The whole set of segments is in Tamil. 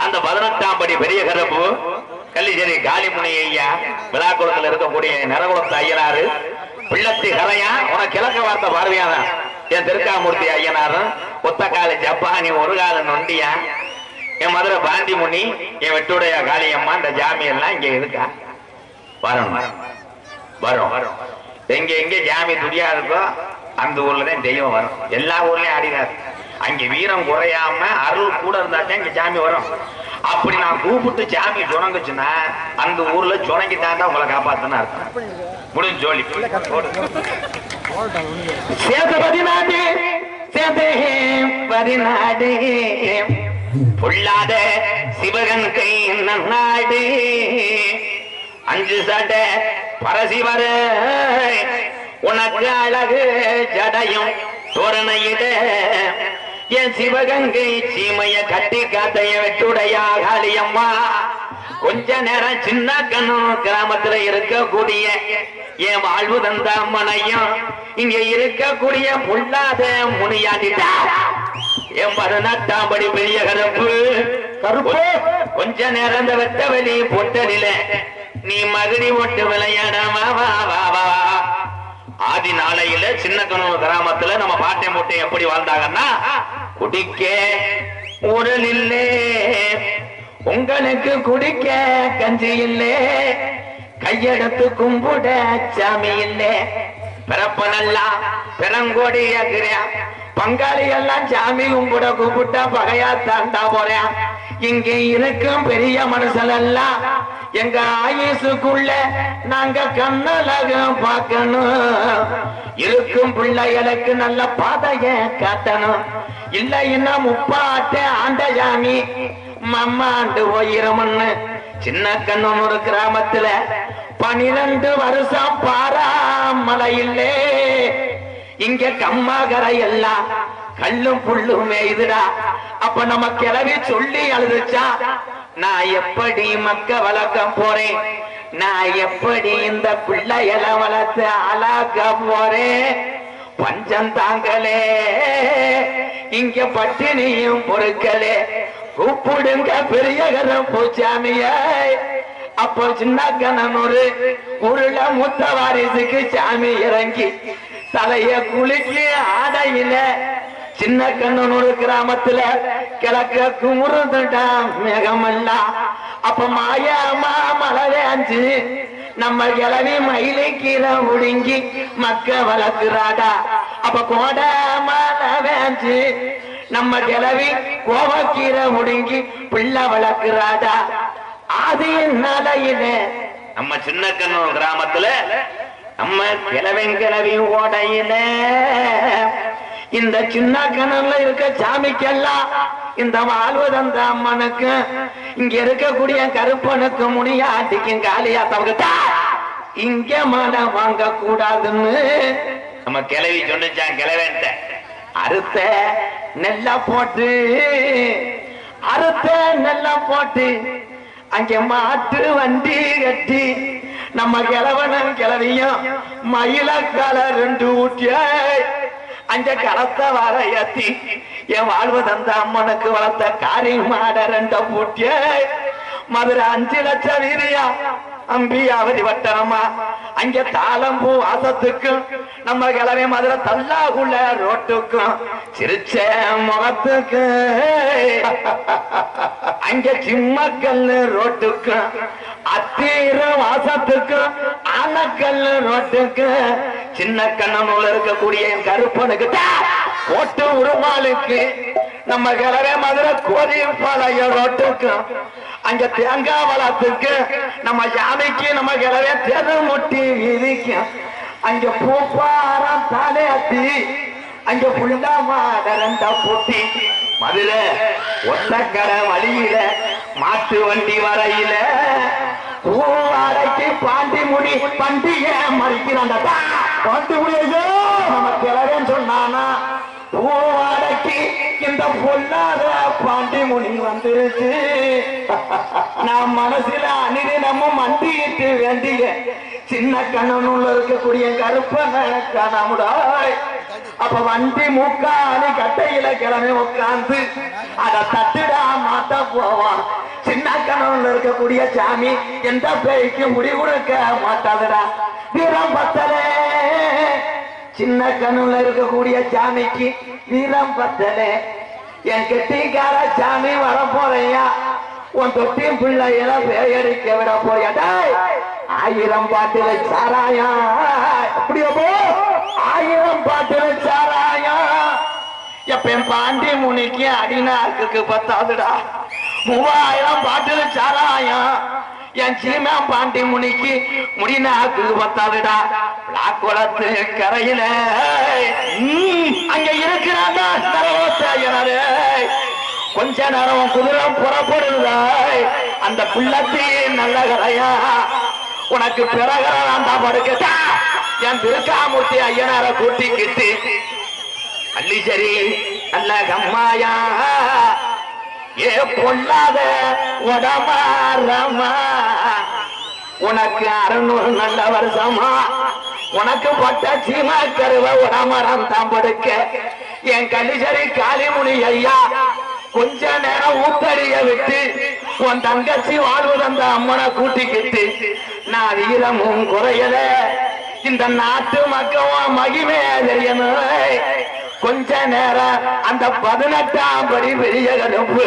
அந்த 18ஆம் படி பெரிய கருப்பு கள்ளிச்சேரி காளிமுனி ஐயா விழாக்குளத்தில் இருக்கக்கூடிய நரகுலத்து ஐயனாரு பிள்ளத்தி கரையா உனக்கு கிழக்க வார்த்தை பார்வையாதான் என் திருக்காமூர்த்தி ஐயனாரும் ஒத்தக்கால ஜப்பானி ஒரு கால நொண்டியா என் மதுரை பாண்டிமுனி என் வெட்டுடைய காளியம்மா இந்த ஜாமியெல்லாம் இங்க இருக்கா வரும் வரும் எங்க எங்க ஜாமி துடியா இருக்கோ அந்த ஊர்லதான் தெய்வம் வரும். எல்லா ஊர்லயும் ஆடினார். அங்க வீரம் குறையாம அருள் கூட இருந்தாச்சா இங்க சாமி வரும். அப்படி நான் கூப்பிட்டு சாமி சுணங்குச்சுன்னா அந்த ஊர்ல சுணங்கி தாண்டா உங்களை காப்பாத்துனா இருக்கும். முடிஞ்சு ஜோலி பொல்லாத சிவகங்கை நாடு 5 சடை பரசிவர உனக்கு அழகு ஜடையும் தோரணையிட என் சிவகங்கை சீமைய கட்டி காத்தைய வெட்டுடையா காளியம்மா கொஞ்ச நேரம் சின்ன கண்ணும் கிராமத்துல இருக்கக்கூடிய என் வாழ்வு தந்த மனையும் இங்க இருக்கக்கூடிய பொல்லாத முனியாண்டிட்டா என் 18ஆம் படி பெரிய கருப்பு கொஞ்ச நேரம் இந்த வெட்ட வெளி பொட்டலில நீ மகிடி ஓட்டு விளையாடாமா வா வா வா. ஆதி நாளையில சின்ன கண்ணூர் கிராமத்துல நம்ம பாட்டை மூட்டை எப்படி வாழ்ந்தாங்கன்னா குடிக்க உரல் இல்லே உங்களுக்கு குடிக்க கஞ்சி இல்லே கையெடுத்து கும்பிட சாமி இல்லே பிறப்பனெல்லாம் பெருங்கோடி பங்காளி எல்லாம் சாமி கும்பிட கூப்பிட்டா பகையா தாண்டா போறேன். இங்க இருக்கும் பெரிய மனுஷன் எல்லாம் எங்க ஆயுசுக்குள்ள நாங்க கண்ணழக பார்க்கணும். இருக்கும் பிள்ளைகளுக்கு நல்ல பாதைய காட்டணும். இல்ல இன்னும் முப்பாட்ட ஆண்ட சாமி மம்மாண்டு போயிருமன்னு சின்ன கண்ணூர் கிராமத்துல 12 வருஷம் பாராமலை இல்லே. இங்க கம்மாகரை எல்லாம் கல்லும் புல்லும் மேய்துடா. அப்ப நம்ம கிளவி சொல்லி அழுதுச்சா நான் எப்படி மக்க வளர்க்க போறேன், நான் எப்படி இந்த பிள்ளைகளை வளர்த்து அழாக்க போறேன். பஞ்சம் தாங்களே இங்க பட்டினியும் பொறுக்கலே கூப்பிடுங்க பெரிய பூச்சாமிய. அப்போ சின்ன கண்ணனூரு உருள மூத்த வாரிசுக்கு சாமி இறங்கி தலைய குளிக்கு ஆடையில சின்ன கண்ணனூர் கிராமத்துல கிழக்க குமுறுந்துட்டா மேகமெல்லாம். அப்ப மாயாமா மலவேஞ்சு நம்ம கிளவி மயிலை கீரை முடுங்கி மக்க வளர்க்கிறாடா. அப்ப கோட மலவேஞ்சு நம்ம கிளவி கோவக்கீரை முடுங்கி பிள்ளை வளர்க்கிறாடா. அது நாளையில நம்ம சின்ன கண்ணூர் கிராமத்துல நம்ம கிளவி ஓடையில இந்த சின்ன கணல்ல இருக்க சாமிக்கெல்லாம் இந்த வாழ்வதந்த அம்மனுக்கு இங்க இருக்கக்கூடிய கருப்பனுக்கு முனியாட்டிக்கும் காளியா தவகத்தா இங்க மனம் வாங்க கூடாதுன்னு நம்ம கிளவி சொன்னிச்சான். கிளவேன்ட்ட அறுத்த நெல்ல போட்டு அங்க மாட்டு வண்டி கட்டி நம்ம கிழவனும் கிளவியும் மயிலக்கால 2 ஊட்டிய அங்க களத்தை வர ஏத்தி என் வாழ்வு தந்த அம்மனுக்கு வளர்த்த காரி மாட 2 பூட்டிய மதுரை 5 லட்சம் வீரியா அம்பியாவதி வட்டணமா அங்க தாளம்பூ வாசத்துக்கும் நம்ம கிளவி மதுரை தல்லாகுள்ள ரோட்டுக்கும் சிரிச்ச முகத்துக்கு அங்க சிம்மக்கல்லு ரோட்டுக்கும் அத்தீர வாசத்துக்கும் ஆனக்கல்லு ரோட்டுக்கு சின்ன கண்ணனூர்ல இருக்கக்கூடிய கருப்பனுக்கு ஓட்டு உருவாளுக்கு நம்ம கிளவே மதுரை கோரிப்பாளைய ரோட்டுக்கும் அங்க தேங்காய் வளத்துக்கு நம்ம யானைக்கு நம்ம கிளவே தெரு முட்டி வீதிக்கும் அங்க பூப்பாரம் தலையாத்தி அங்க புள்ளா மாட 2 பூட்டி மதுரை ஒத்தக்கடை வழியில மாட்டு வண்டி வரையில பூவாடைக்கு பாண்டிமுடி பண்டிய மறிக்கிறான். பாண்டிமுடியோ நம்ம கிளவேன்னு சொன்னானா பூவாடைக்கு இந்த பொல்லாத பாண்டிமுனி வந்துருச்சு. நான் மனசுல அனிதினமும் மண்டிட்டு வேண்டிய சின்ன கண்ணனுள்ள இருக்கக்கூடிய கருப்பனை காணாமுடாய் அப்ப வண்டி மூக்காணி கட்டையில கிளம்பி உட்கார்ந்து அத தட்டுடா மாட்ட போவான். சின்ன கணவன்ல இருக்கக்கூடிய சாமி எந்த பேய்க்கு முடி கொடுக்க மாட்டாதுடா. வீரம் பத்தலே சின்ன கண்ணுல இருக்கக்கூடிய சாமிக்கு வீரம் பத்தலே. என் கெட்டிக்கார சாமி வர போறையா, உன் தொட்டியும் பிள்ளையில பேயடிக்க விட போறியா? 1000 பாட்டில சாராயா அப்படியோ 1000 பாட்டில சாராயா. எப்ப பாண்டி முனிக்கு அடிநாக்கு பத்தாதுடா. 3000 பாட்டில சாராயா என் சீமா பாண்டி முனிக்கு முடிநாக்கு பத்தாதுடா. குளத்து கரையில அங்க இருக்கிறாங்க கொஞ்ச நேரம் குதிரை புறப்படுதா. அந்த பிள்ளத்தி நல்ல கரையா உனக்கு பிறகராண்டா படுக்க. என் திருக்காமூர்த்தி ஐயனார கூட்டிக்கிட்டு அள்ளி சரி நல்ல கம்மாயா ஏ பொல்லாத உடமாறமா உனக்கு 600 நல்ல வருஷமா உனக்கு பட்ட சீமா கருவ உடமரம் தான் படுக்க. என் கள்ளிசரி காளிமுனி ஐயா கொஞ்ச நேரம் ஊத்தடிய விட்டு உன் தங்கச்சி வாழ்வது அந்த அம்மனை கூட்டிக்கிட்டு நான் வீரமும் குறையல. இந்த நாட்டு மக்கள் மகிமையா தெரியணும். கொஞ்ச நேரம் அந்த 18ஆம் படி பெரிய கருப்பு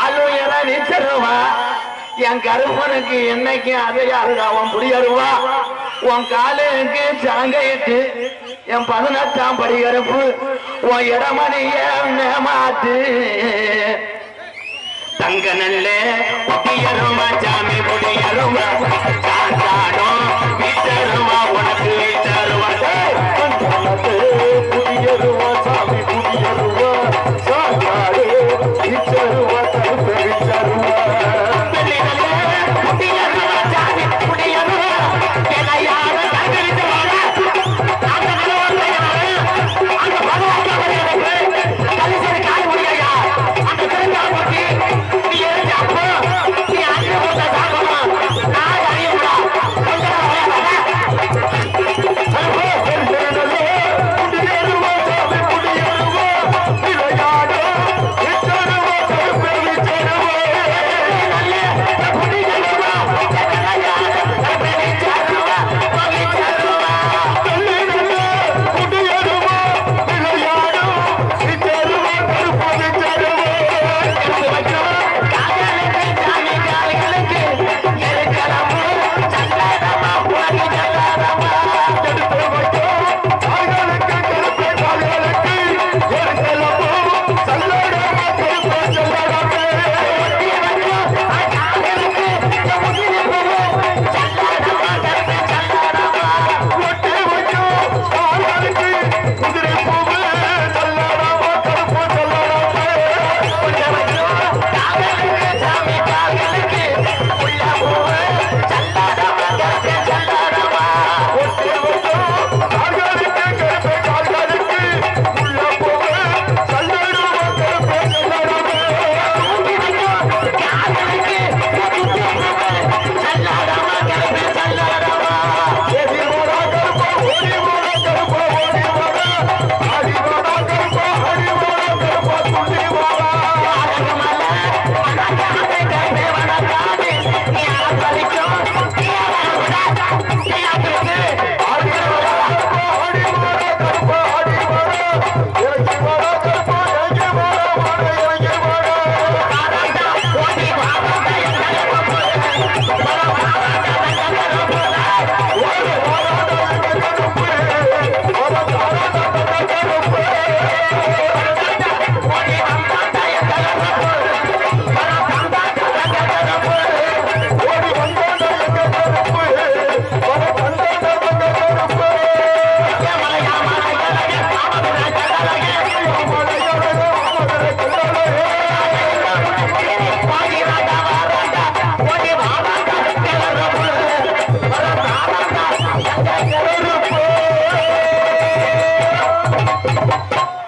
ஆளுயர நீச்சருவா. என் கருப்பனுக்கு என்னைக்கு அதையாரு அவன் புடியருவா. உன் காலுக்கு சாங்கையிட்டு என் 18ஆம் படி கருப்பு உன் இடமணிய மேமாட்டு தங்க நல்ல புடியருவா சாமி புடியருவா சாந்தாடும் வீச்சருவா உனக்கு வீச்சருவா புடியருவா சாமி புடியருவா சாந்தாடு வீச்சருவா கருப்பு வீச்சருவா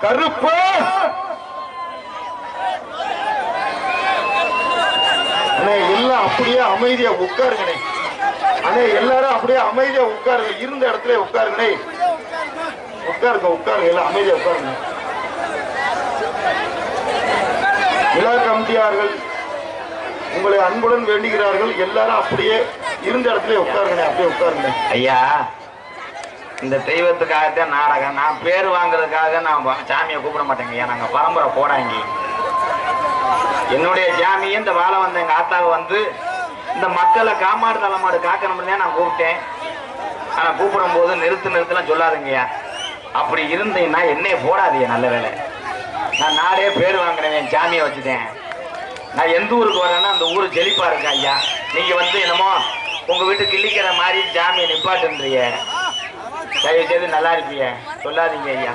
கருப்பு எல்லாம் அப்படியே அமைதியா உட்காருங்கண்ணே. அண்ணே எல்லாரும் அப்படியே அமைதியா உட்காருங்க. இருந்த இடத்துல உட்காருங்கண்ணே. உட்காருங்க உட்காருங்க, எல்லாம் அமைதியா உட்காருங்க. விழா கமிட்டியார்கள் உங்களை அன்புடன் வேண்டுகிறார்கள். எல்லாரும் அப்படியே இருந்த இடத்துல உட்காருங்க, அப்படியே உட்காருங்க. ஐயா, இந்த தெய்வத்துக்காகத்தான் நாடகம். நான் பேர் வாங்குறதுக்காக நான் சாமியை கூப்பிட மாட்டேங்க ஐயா. நாங்க பரம்பரை போடாங்க. என்னுடைய சாமியை இந்த வாழை வந்த எங்க ஆத்தாவை வந்து இந்த மக்களை காமாடு தலைமாடு காக்கணும்னு தான் நான் கூப்பிட்டேன். ஆனா கூப்பிடும் போது நிறுத்தலாம் சொல்லாதுங்கய்யா. அப்படி இருந்தீங்கன்னா என்னைய போடாதீங்க. நல்ல வேலை, நான் நாடே பேர் வாங்கினேன், என் சாமியை வச்சுட்டேன். நான் எந்த ஊருக்கு வரேன்னா அந்த ஊரு செழிப்பா இருக்கு ஐயா. நீங்க வந்து என்னமோ உங்க வீட்டு கிள்ளிக்கிற மாதிரி சாமியை நிப்பாட்டுன்றீங்க. தயவு செய்து நல்லா இருப்பீங்க, சொல்லாதீங்க ஐயா.